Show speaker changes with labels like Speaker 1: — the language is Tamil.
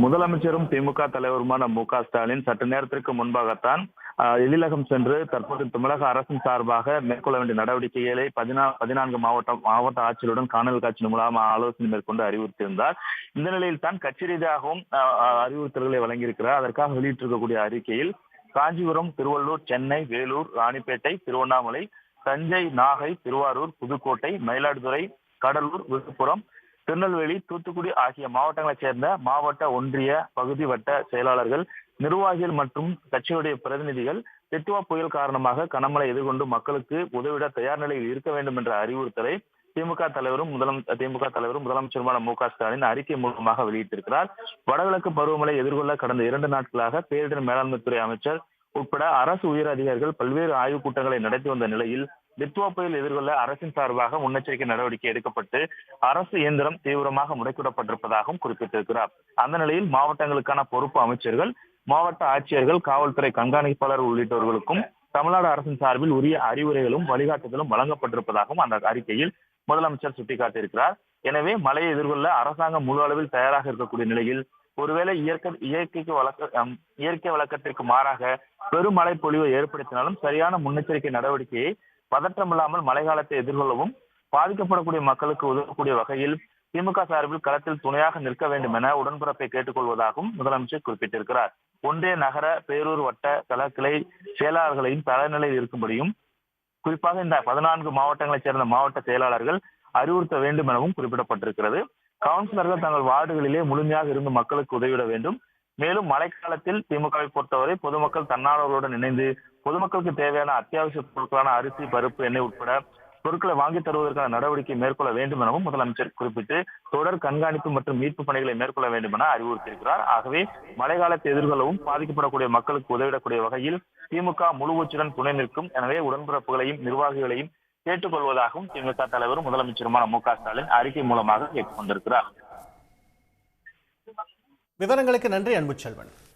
Speaker 1: முதலமைச்சரும் திமுக தலைவருமான மு.க. ஸ்டாலின் சற்று நேரத்திற்கு முன்பாகத்தான் எழிலகம் சென்று தற்போது தமிழக அரசின் சார்பாக மேற்கொள்ள வேண்டிய நடவடிக்கைகளை 14 மாவட்ட ஆட்சியருடன் காணொலி காட்சி மூலம் ஆலோசனை மேற்கொண்டு அறிவுறுத்தியிருந்தார். இந்த நிலையில் தான் கட்சி ரீதியாகவும் அறிவுறுத்தல்களை வழங்கியிருக்கிறார். அதற்காக வெளியிட்டிருக்கக்கூடிய அறிக்கையில் காஞ்சிபுரம், திருவள்ளூர், சென்னை, வேலூர், ராணிப்பேட்டை, திருவண்ணாமலை, தஞ்சை, நாகை, திருவாரூர், புதுக்கோட்டை, மயிலாடுதுறை, கடலூர், விழுப்புரம், திருநெல்வேலி, தூத்துக்குடி ஆகிய மாவட்டங்களைச் சேர்ந்த மாவட்ட, ஒன்றிய, பகுதி வட்ட செயலாளர்கள், நிர்வாகிகள் மற்றும் கட்சியுடைய பிரதிநிதிகள் டிட்வா புயல் காரணமாக கனமழை எதிர்கொண்டு மக்களுக்கு உதவிட தயார் நிலையில் இருக்க வேண்டும் என்ற அறிவுறுத்தலை திமுக தலைவரும் முதலமைச்சருமான மு.க. ஸ்டாலின் அறிக்கை மூலமாக வெளியிட்டிருக்கிறார். வடகிழக்கு பருவமழை எதிர்கொள்ள கடந்த 2 நாட்களாக பேரிடர் மேலாண்மை துறை அமைச்சர் உட்பட அரசு உயர் அதிகாரிகள் பல்வேறு ஆய்வுக் கூட்டங்களை நடத்தி வந்த நிலையில் டிட்வா புயல் எதிர்கொள்ள அரசின் சார்பாக முன்னெச்சரிக்கை நடவடிக்கை எடுக்கப்பட்டு அரசு இயந்திரம் தீவிரமாக முடக்கிவிடப்பட்டிருப்பதாகவும் குறிப்பிட்டிருக்கிறார். அந்த நிலையில் மாவட்டங்களுக்கான பொறுப்பு அமைச்சர்கள், மாவட்ட ஆட்சியர்கள், காவல்துறை கண்காணிப்பாளர் உள்ளிட்டவர்களுக்கும் தமிழ்நாடு அரசின் சார்பில் உரிய அறிவுரைகளும் வழிகாட்டுதலும் வழங்கப்பட்டிருப்பதாகவும் அந்த அறிக்கையில் முதலமைச்சர் சுட்டிக்காட்டியிருக்கிறார். எனவே மழையை எதிர்கொள்ள அரசாங்கம் முழு அளவில் தயாராக இருக்கக்கூடிய நிலையில் ஒருவேளை இயற்கை வழக்கத்திற்கு மாறாக பெருமழை பொழிவை ஏற்படுத்தினாலும் சரியான முன்னெச்சரிக்கை நடவடிக்கையை பதற்றமில்லாமல் மழைக்காலத்தை எதிர்கொள்ளவும் பாதிக்கப்படக்கூடிய மக்களுக்கு உதவக்கூடிய வகையில் திமுக சார்பில் களத்தில் துணையாக நிற்க வேண்டும் என உடன்பிறப்பை கேட்டுக்கொள்வதாகவும் முதலமைச்சர் குறிப்பிட்டிருக்கிறார். ஒன்றிய, நகர, பேரூர், வட்ட கிளை செயலாளர்களையும் தலைநிலையில் இருக்கும்படியும் குறிப்பாக இந்த 14 மாவட்டங்களைச் சேர்ந்த மாவட்ட செயலாளர்கள் அறிவுறுத்த வேண்டும் எனவும் குறிப்பிடப்பட்டிருக்கிறது. கவுன்சிலர்கள் தங்கள் வார்டுகளிலே முழுமையாக இருந்து மக்களுக்கு உதவிட வேண்டும். மேலும் மழைக்காலத்தில் திமுகவை பொறுத்தவரை பொதுமக்கள் தன்னார்வலர்களுடன் இணைந்து பொதுமக்களுக்கு தேவையான அத்தியாவசிய பொருட்களான அரிசி, பருப்பு, எண்ணெய் உட்பட பொருட்களை வாங்கி தருவதற்கான நடவடிக்கை மேற்கொள்ள வேண்டும் எனவும் முதலமைச்சர் குறிப்பிட்டு தொடர் கண்காணிப்பு மற்றும் மீட்பு பணிகளை மேற்கொள்ள வேண்டும் என அறிவுறுத்தியிருக்கிறார். ஆகவே மழைக்காலத்தை எதிர்கொள்ளவும் பாதிக்கப்படக்கூடிய மக்களுக்கு உதவிடக்கூடிய வகையில் திமுக முழுவூச்சுடன் துணை நிற்கும். எனவே உடன்பிறப்புகளையும் நிர்வாகிகளையும் கேட்டுக்கொள்வதாகவும் திமுக தலைவரும் முதலமைச்சருமான மு.க. ஸ்டாலின் அறிக்கை மூலமாக கேட்டுக் கொண்டிருக்கிறார்.
Speaker 2: விவரங்களுக்கு நன்றி அன்புச்செல்வன்.